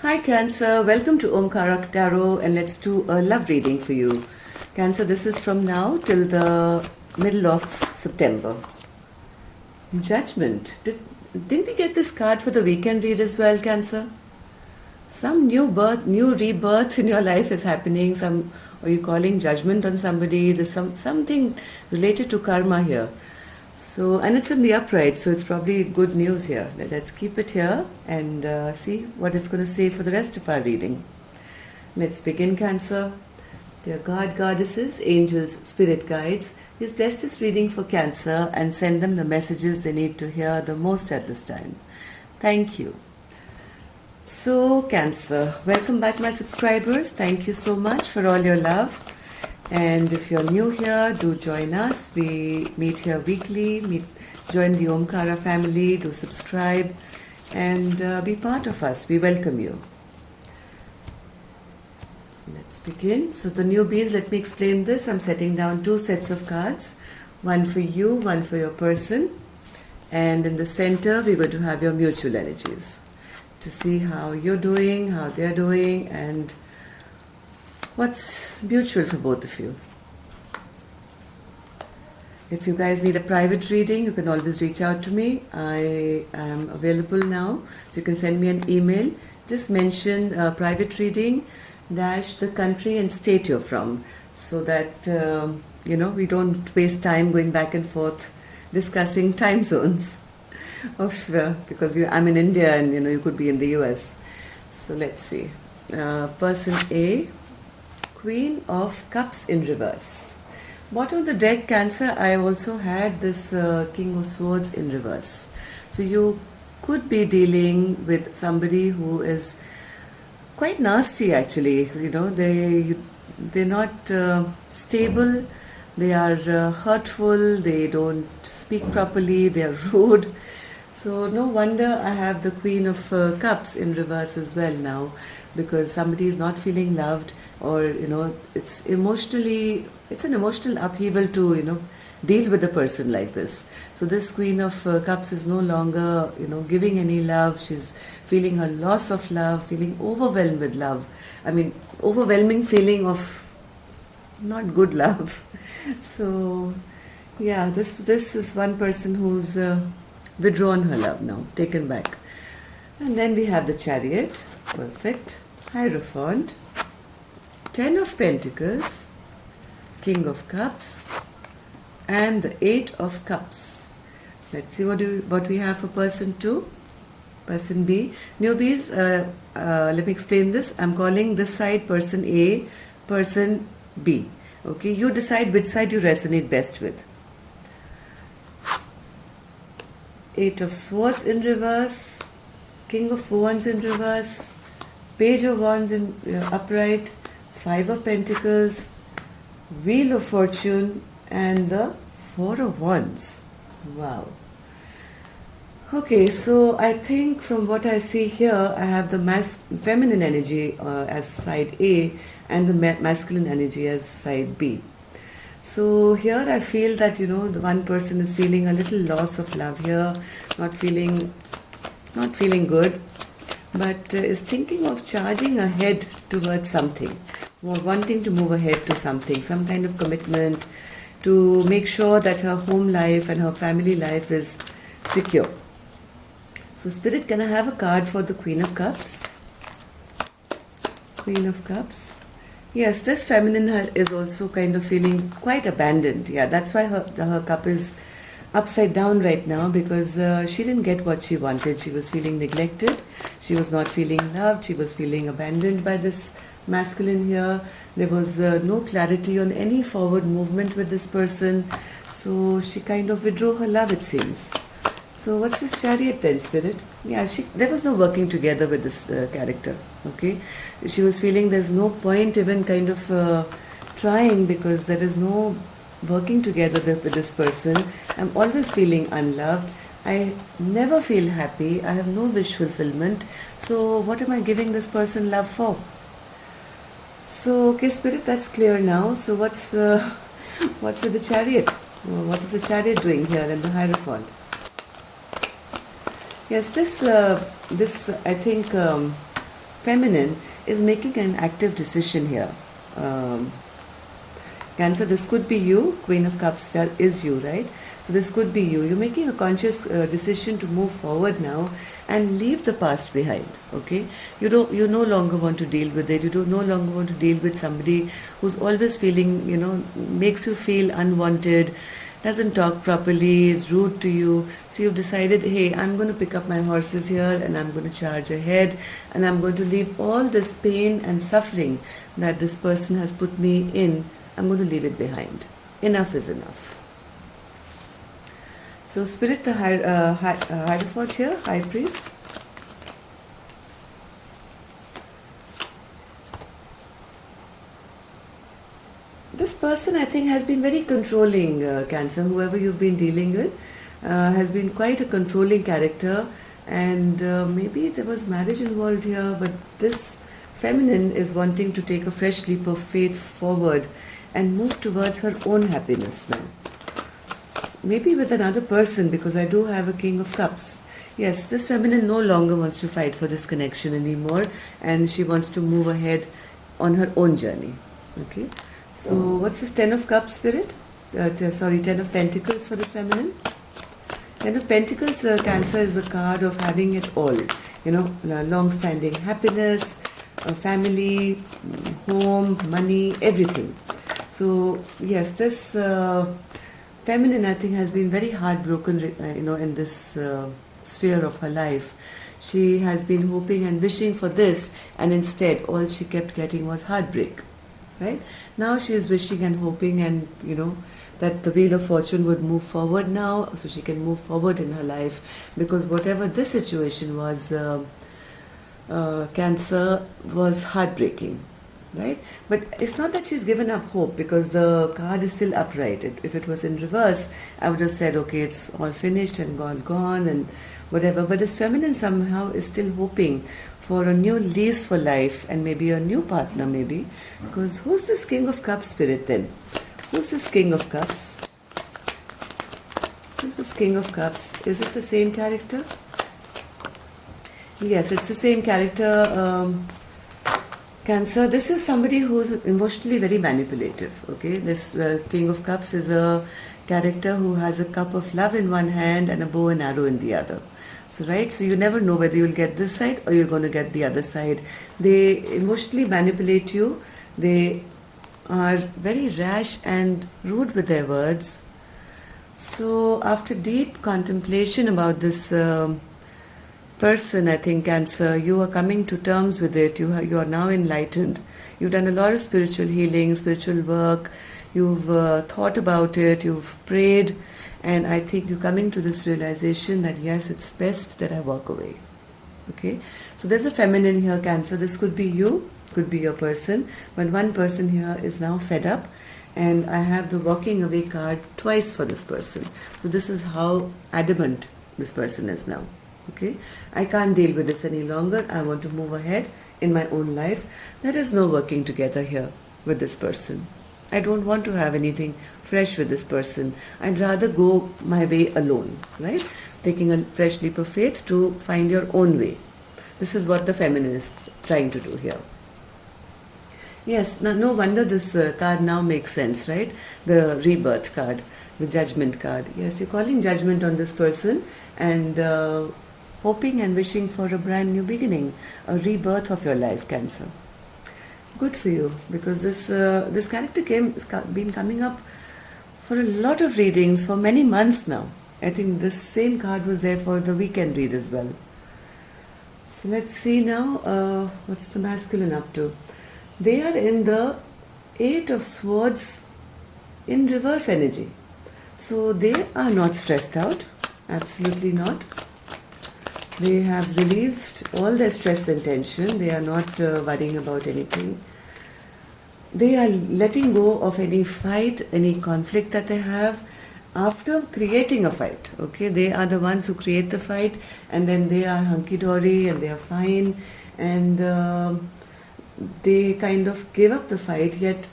Hi Cancer, welcome to Omkara Tarot and let's do a love reading for you. Cancer, this is from now till the middle of September. Judgment. Didn't we get this card for the weekend read as well, Cancer? Some new birth, new rebirth in your life is happening. Are you calling judgment on somebody? There's something related to karma here. So, and it's in the upright, so it's probably good news here. Let's keep it here and see what it's going to say for the rest of our reading. Let's begin, Cancer. Dear God, Goddesses, Angels, Spirit Guides, please bless this reading for Cancer and send them the messages they need to hear the most at this time. Thank you. So, Cancer, welcome back, my subscribers. Thank you so much for all your love. And if you're new here, do join us. We meet here weekly. Join the Omkara family. Do subscribe and be part of us. We welcome you. Let's begin. So the newbies, let me explain this. I'm setting down 2 sets of cards. One for you, one for your person. And in the center, we're going to have your mutual energies to see how you're doing, how they're doing, and what's mutual for both of you. If you guys need a private reading, you can always reach out to me. I am available now, so you can send me an email. Just mention private reading dash the country and state you're from, so that we don't waste time going back and forth discussing time zones. Because I'm in India and you could be in the US. So let's see. Person A. Queen of Cups in reverse. Bottom of the deck, Cancer, I also had this King of Swords in reverse. So you could be dealing with somebody who is quite nasty actually. They're not stable, they are hurtful, they don't speak properly, they are rude. So no wonder I have the Queen of Cups in reverse as well now, because somebody is not feeling loved, or it's an emotional upheaval to deal with a person like this. So this Queen of Cups is no longer giving any love. She's feeling a loss of love, feeling overwhelmed with love. I mean, overwhelming feeling of not good love. So yeah, this is one person who's withdrawn her love now, taken back. And then we have the Chariot, perfect, Hierophant, 10 of Pentacles, King of Cups, and the 8 of Cups. Let's see what we have for person 2, person B. Newbies, let me explain this. I'm calling this side person A, person B. Okay, you decide which side you resonate best with. 8 of Swords in reverse, King of Wands in reverse, Page of Wands in upright, 5 of Pentacles, Wheel of Fortune, and the 4 of Wands. Wow. Okay, so I think from what I see here, I have the feminine energy as side A and the masculine energy as side B. So here I feel that the one person is feeling a little loss of love here, not feeling good, but is thinking of charging ahead towards something, or wanting to move ahead to something, some kind of commitment to make sure that her home life and her family life is secure. So Spirit, can I have a card for the Queen of Cups? Queen of Cups. Yes, this feminine is also kind of feeling quite abandoned. Yeah, that's why her cup is upside down right now, because she didn't get what she wanted. She was feeling neglected. She was not feeling loved. She was feeling abandoned by this masculine here. There was no clarity on any forward movement with this person. So she kind of withdrew her love, it seems. So what's this Chariot then, Spirit? Yeah, there was no working together with this character, okay? She was feeling there's no point even kind of trying, because there is no working together with this person. I'm always feeling unloved. I never feel happy. I have no wish fulfillment. So what am I giving this person love for? So, okay, Spirit, that's clear now. So what's with the Chariot? What is the Chariot doing here in the Hierophant? Yes, this I think feminine is making an active decision here. Um, Cancer, this could be you. Queen of Cups is you, right? So this could be you. You're making a conscious decision to move forward now and leave the past behind. Okay, you no longer want to deal with it. You don't no longer want to deal with somebody who's always feeling, makes you feel unwanted, doesn't talk properly, is rude to you. So you've decided, hey, I'm going to pick up my horses here and I'm going to charge ahead and I'm going to leave all this pain and suffering that this person has put me in. I'm going to leave it behind. Enough is enough. So Spirit, the Hierophant here, High Priest. This person, I think, has been very controlling, Cancer. Whoever you've been dealing with has been quite a controlling character, and maybe there was marriage involved here, but this feminine is wanting to take a fresh leap of faith forward and move towards her own happiness now. Maybe with another person, because I do have a King of Cups. Yes, this feminine no longer wants to fight for this connection anymore, and she wants to move ahead on her own journey. Okay, so what's this 10 of Cups, Spirit? 10 of Pentacles for this feminine. 10 of Pentacles, Cancer, is a card of having it all. Long-standing happiness, family, home, money, everything. So yes, this feminine, I think, has been very heartbroken, in this sphere of her life. She has been hoping and wishing for this, and instead all she kept getting was heartbreak. Right? Now she is wishing and hoping, and that the Wheel of Fortune would move forward now, so she can move forward in her life, because whatever this situation was, Cancer, was heartbreaking. Right? But it's not that she's given up hope, because the card is still upright. If it was in reverse, I would have said, okay, it's all finished and gone and whatever. But this feminine somehow is still hoping for a new lease for life and maybe a new partner, maybe. Because who's this King of Cups, Spirit, then? Who's this King of Cups? Who's this King of Cups? Is it the same character? Yes, it's the same character. Cancer, this is somebody who's emotionally very manipulative. Okay, this King of Cups is a character who has a cup of love in one hand and a bow and arrow in the other. So you never know whether you'll get this side or you're going to get the other side. They emotionally manipulate you. They are very rash and rude with their words. So after deep contemplation about this person, I think, Cancer, you are coming to terms with it. You are now enlightened. You've done a lot of spiritual healing, spiritual work. You've thought about it. You've prayed, and I think you're coming to this realization that yes, it's best that I walk away. Okay, so there's a feminine here, Cancer. This could be you, could be your person, but one person here is now fed up, and I have the walking away card twice for this person. So this is how adamant this person is now. Okay, I can't deal with this any longer. I want to move ahead in my own life. There is no working together here with this person. I don't want to have anything fresh with this person. I'd rather go my way alone, right? Taking a fresh leap of faith to find your own way. This is what the feminine is trying to do here. Yes, no wonder this card now makes sense, right? The rebirth card, the judgment card. Yes, you're calling judgment on this person and hoping and wishing for a brand new beginning, a rebirth of your life, Cancer. Good for you, because this character been coming up for a lot of readings for many months now. I think this same card was there for the weekend read as well. So let's see now, what's the masculine up to? They are in the 8 of Swords in reverse energy. So they are not stressed out, absolutely not. They have relieved all their stress and tension. They are not worrying about anything. They are letting go of any fight, any conflict that they have after creating a fight. Okay, they are the ones who create the fight, and then they are hunky-dory and they are fine, and they kind of give up the fight. Yet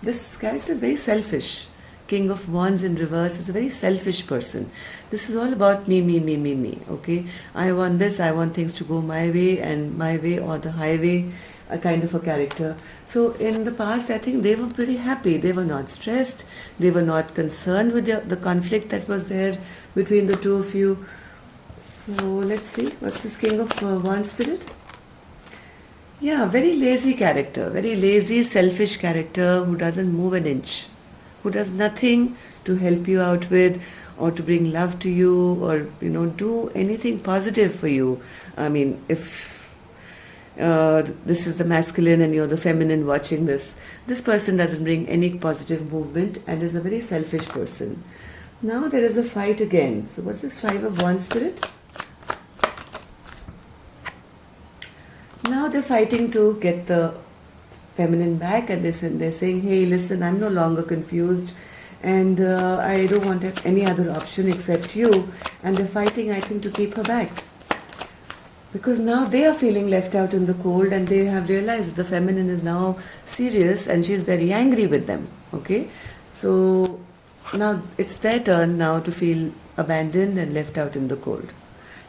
this character is very selfish. King of Wands in reverse is a very selfish person. This is all about me, me, me, me, me. Okay, I want this. I want things to go my way and my way or the highway. A kind of a character. So in the past, I think they were pretty happy. They were not stressed. They were not concerned with the conflict that was there between the two of you. So let's see. What's this King of Wands spirit? Yeah, very lazy character. Very lazy, selfish character who doesn't move an inch. Who does nothing to help you out with or to bring love to you or, do anything positive for you. I mean, if this is the masculine and you're the feminine watching this person doesn't bring any positive movement and is a very selfish person. Now there is a fight again. So what's this Five of Wands spirit? Now they're fighting to get the feminine back, and they're saying, hey, listen, I'm no longer confused and I don't want any other option except you. And they're fighting, I think, to keep her back. Because now they are feeling left out in the cold and they have realized the feminine is now serious and she's very angry with them. Okay? So now it's their turn now to feel abandoned and left out in the cold.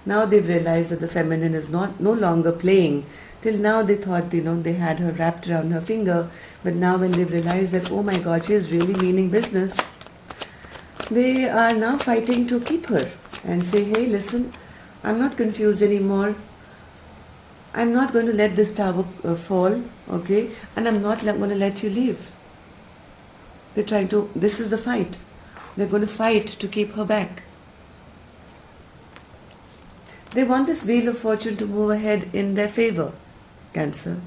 Now they've realized that the feminine is no longer playing. Till now they thought, they had her wrapped around her finger. But now when they've realized that, oh my God, she's really meaning business, they are now fighting to keep her and say, hey, listen, I'm not confused anymore. I'm not going to let this tower fall, okay? And I'm not going to let you leave. This is the fight. They're going to fight to keep her back. They want this Wheel of Fortune to move ahead in their favor, Cancer.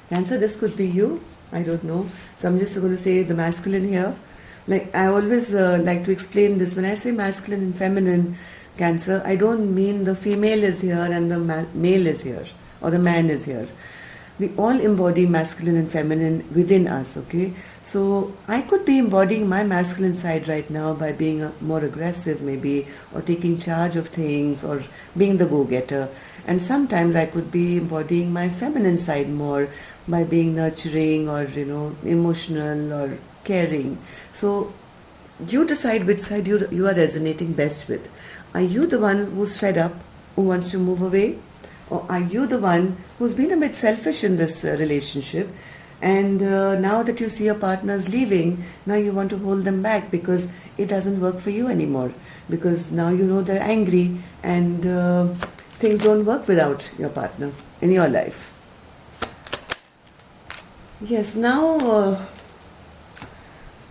Cancer, this could be you. I don't know. So I'm just going to say the masculine here. Like I always like to explain this. When I say masculine and feminine, Cancer, I don't mean the female is here and the male is here or the man is here. We all embody masculine and feminine within us, okay? So I could be embodying my masculine side right now by being more aggressive maybe, or taking charge of things, or being the go-getter. And sometimes I could be embodying my feminine side more by being nurturing or, emotional or caring. So you decide which side you are resonating best with. Are you the one who's fed up, who wants to move away? Or are you the one who's been a bit selfish in this relationship, and now that you see your partner's leaving, now you want to hold them back because it doesn't work for you anymore, because now they're angry and things don't work without your partner in your life. Yes, now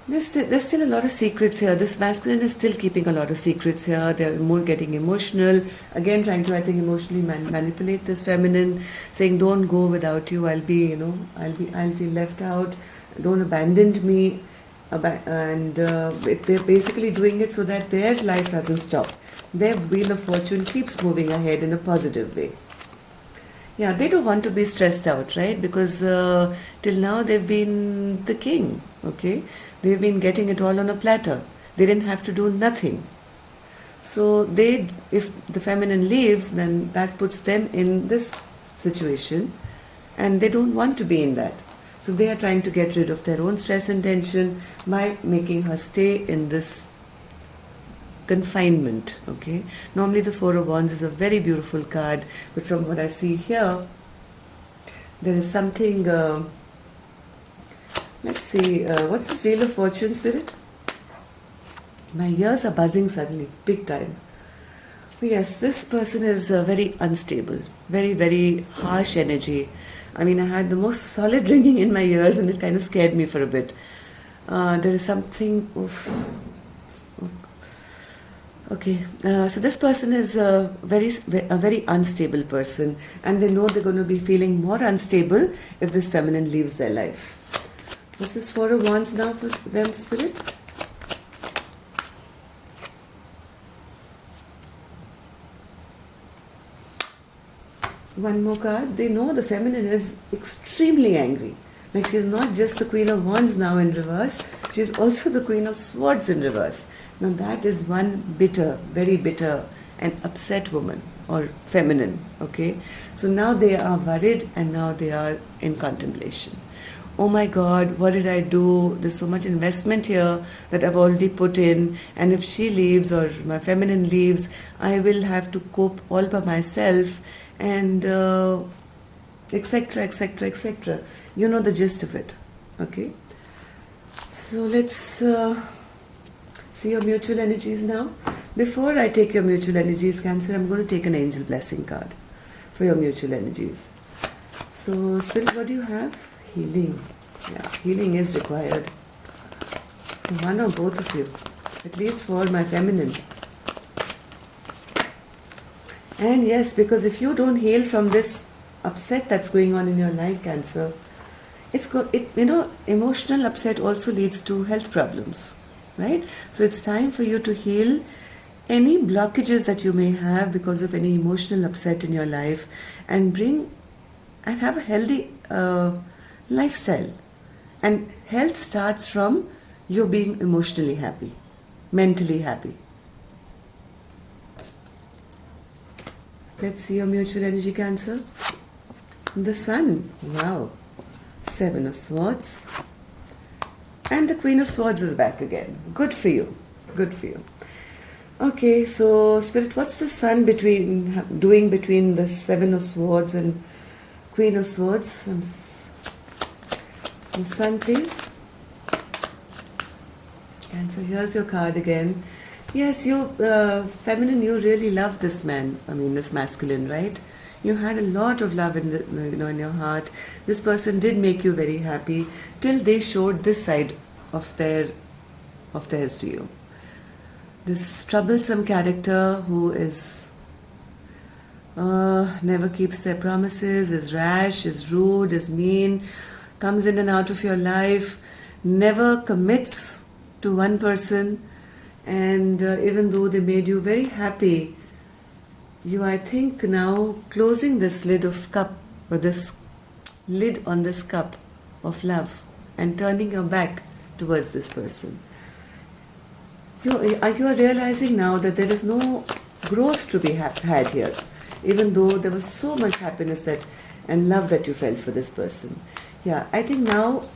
there's still a lot of secrets here. This masculine is still keeping a lot of secrets here. They're more getting emotional. Again, trying to, I think, emotionally manipulate this feminine, saying, "Don't go without you. I'll feel left out. Don't abandon me." And they're basically doing it so that their life doesn't stop. Their Wheel of Fortune keeps moving ahead in a positive way. Yeah, they don't want to be stressed out, right? Because till now they've been the king, okay? They've been getting it all on a platter. They didn't have to do nothing. So if the feminine leaves, then that puts them in this situation, and they don't want to be in that. So they are trying to get rid of their own stress and tension by making her stay in this confinement, okay? Normally the Four of Wands is a very beautiful card, but from what I see here, there is something, let's see, what's this Wheel of Fortune spirit? My ears are buzzing suddenly, big time. Yes, this person is very unstable, very, very harsh energy. I mean, I had the most solid ringing in my ears and it kind of scared me for a bit. There is something, okay, so this person is a very unstable person, and they know they're going to be feeling more unstable if this feminine leaves their life. This is Four of Wands now for them, spirit. One more card. They know the feminine is extremely angry. Like she's not just the Queen of Wands now in reverse, she's also the Queen of Swords in reverse. Now that is one bitter, very bitter and upset woman or feminine, okay? So now they are worried and now they are in contemplation. oh my God, what did I do? There's so much investment here that I've already put in, and if she leaves or my feminine leaves, I will have to cope all by myself, and etc., etc., etc. You know the gist of it. Okay? So let's see your mutual energies now. Before I take your mutual energies, Cancer, I'm going to take an angel blessing card for your mutual energies. So, Spirit, what do you have? Healing. Yeah, healing is required. One or both of you. At least for my feminine. And yes, because if you don't heal from this upset that's going on in your life, Cancer, emotional upset also leads to health problems, right? So it's time for you to heal any blockages that you may have because of any emotional upset in your life, and have a healthy lifestyle. And health starts from you being emotionally happy, mentally happy. Let's see your mutual energy, Cancer. The Sun. Wow. 7 of Swords. And the Queen of Swords is back again. Good for you. Good for you. Okay, so Spirit, what's the Sun doing between the 7 of Swords and Queen of Swords? The Sun, please. Cancer, here's your card again. Yes, you, feminine, you really love this man. This masculine, right? You had a lot of love in your heart. This person did make you very happy till they showed this side of theirs to you. This troublesome character who is never keeps their promises, is rash, is rude, is mean, comes in and out of your life, never commits to one person, and even though they made you very happy, you, I think, now closing this lid on this cup of love and turning your back towards this person. You are realizing now that there is no growth to be had here, even though there was so much happiness and love that you felt for this person. Yeah, I think now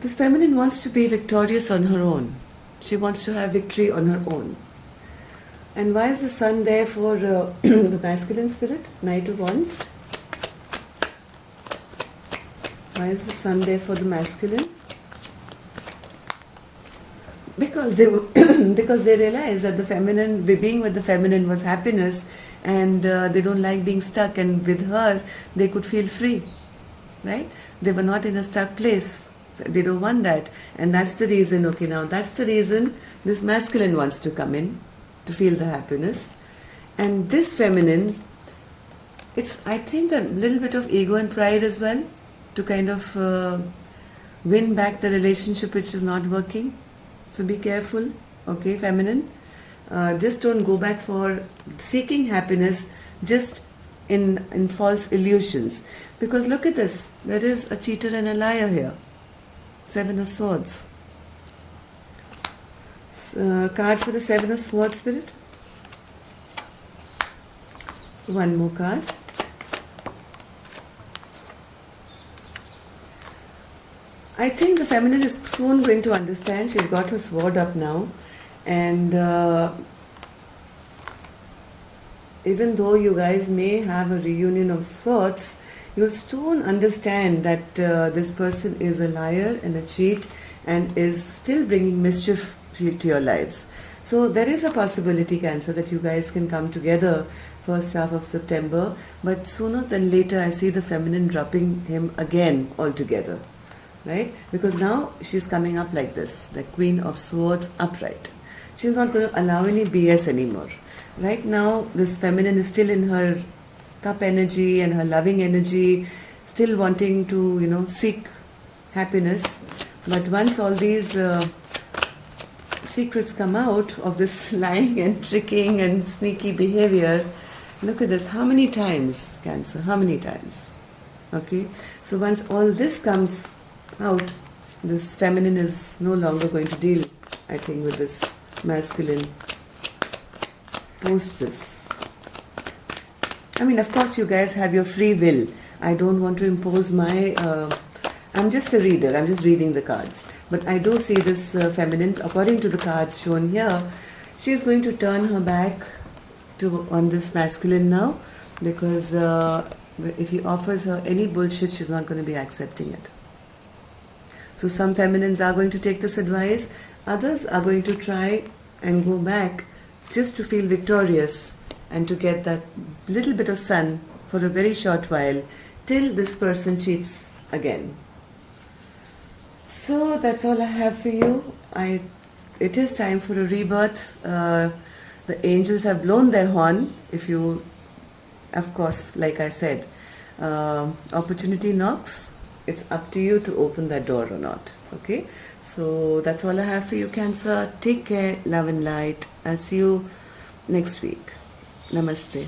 this feminine wants to be victorious on her own. She wants to have victory on her own. And why is the Sun there for the masculine spirit? Knight of Wands. Why is the Sun there for the masculine? Because they realize that the feminine, being with the feminine was happiness, and they don't like being stuck, and with her they could feel free, right? They were not in a stuck place. So they don't want that, and that's the reason. Okay, now that's the reason this masculine wants to come in to feel the happiness, and this feminine, it's, I think, a little bit of ego and pride as well, to kind of win back the relationship which is not working. So be careful, okay, feminine. Just don't go back for seeking happiness just in false illusions. Because look at this, there is a cheater and a liar here. 7 of Swords. Card for the 7 of Swords, Spirit. One more card. I think the feminine is soon going to understand. She's got her sword up now, and even though you guys may have a reunion of sorts, you'll soon understand that this person is a liar and a cheat and is still bringing mischief to your lives. So there is a possibility, Cancer, that you guys can come together first half of September, but sooner than later I see the feminine dropping him again altogether. Right? Because now she's coming up like this, the Queen of Swords upright. She's not going to allow any BS anymore. Right now, this feminine is still in her cup energy and her loving energy, still wanting to, seek happiness. But once all these secrets come out of this lying and tricking and sneaky behavior, look at this. How many times, Cancer? How many times? Okay? So once all this comes out, this feminine is no longer going to deal, I think, with this masculine post this. Of course you guys have your free will. I don't want to impose my. I'm just a reader. I'm just reading the cards. But I do see this feminine. According to the cards shown here, she is going to turn her back on this masculine now, because if he offers her any bullshit, she's not going to be accepting it. So some feminines are going to take this advice. Others are going to try and go back just to feel victorious and to get that little bit of sun for a very short while till this person cheats again. So that's all I have for you. It is time for a rebirth. The angels have blown their horn. If you, of course, like I said, opportunity knocks. It's up to you to open that door or not. Okay? So that's all I have for you, Cancer. Take care, love and light. I'll see you next week. Namaste.